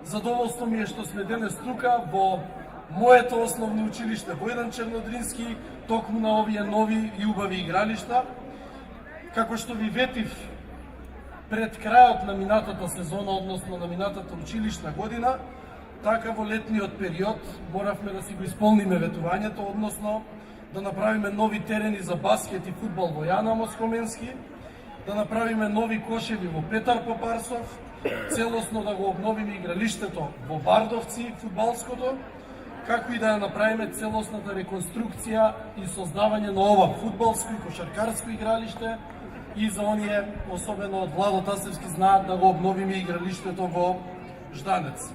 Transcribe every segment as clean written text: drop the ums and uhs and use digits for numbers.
Задоволство ми е што сме денес тука во моето основно училиште Војдан Чернодрински, токму на овие нови и убави игралишта. Како што ви ветив пред крајот на минатата сезона, односно на минатата училишна година, така во летниот период моравме да си го исполниме ветувањето, односно да направиме нови терени за баскет и фудбал во Јана Москоменски, да направиме нови кошеви во Петар Попарсов, целосно да го обновиме игралиштето во Бардовци, фудбалското, како и да ја направиме целосната реконструкција и создавање на ова фудбалско и кошаркарско игралиште, и за оние, особено од Владо Тасевски, знаат да го обновиме игралиштето во Жданец.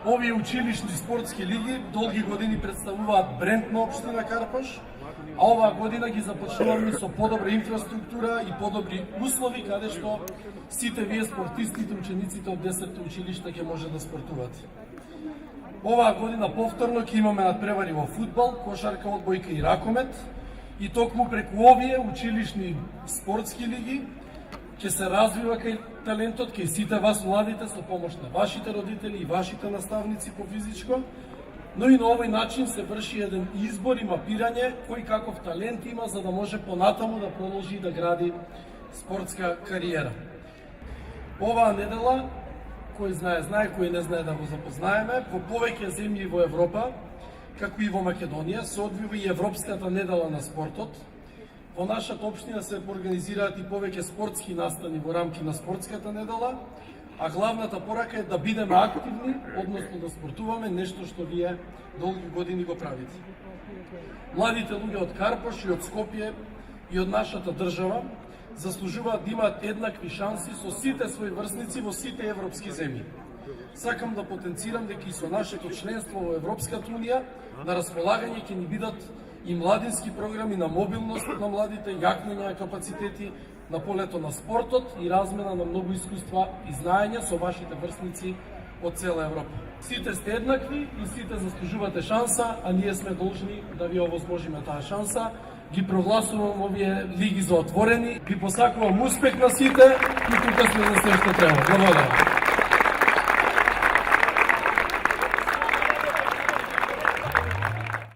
Овие училишни спортски лиги долги години представуваат бренд на општина Карпаш, а оваа година ги започнуваме со подобра инфраструктура и подобри услови, каде што сите вие спортистите, учениците од 10-то училиште ќе може да спортувате. Оваа година повторно ќе имаме надпревари во фудбал, кошарка, одбојка и ракомет, и токму преку овие училишни спортски лиги ќе се развива кај талентот, кај сите вас младите, со помош на вашите родители и вашите наставници по физичко, но и на овој начин се врши еден избор и мапирање кој каков талент има, за да може понатаму да продолжи и да гради спортска кариера. Оваа недела, кој знае, кој не знае да го запознаеме, во повеќе земји во Европа, како и во Македонија, се одвива и Европската недела на спортот. Во нашата општина се организираат и повеќе спортски настани во рамки на спортската недела, а главната порака е да бидеме активни, односно да спортуваме, нешто што вие долги години го правите. Младите луѓе од Карпош и од Скопје и од нашата држава заслужуваат да имаат еднакви шанси со сите своји врсници во сите европски земји. Сакам да потенцирам дека и со нашето членство во Европската унија на располагање ќе ни бидат и младински програми на мобилност на младите, јакнење на капацитети на полето на спортот и размена на многу искуства и знаења со вашите врсници од цела Европа. Сите сте еднакви и сите заслужувате шанса, а ние сме должни да ви овозможиме таа шанса. Ги прогласувам овие лиги за отворени, ви посакувам успех на сите и тука сме за се што треба. Благодарам.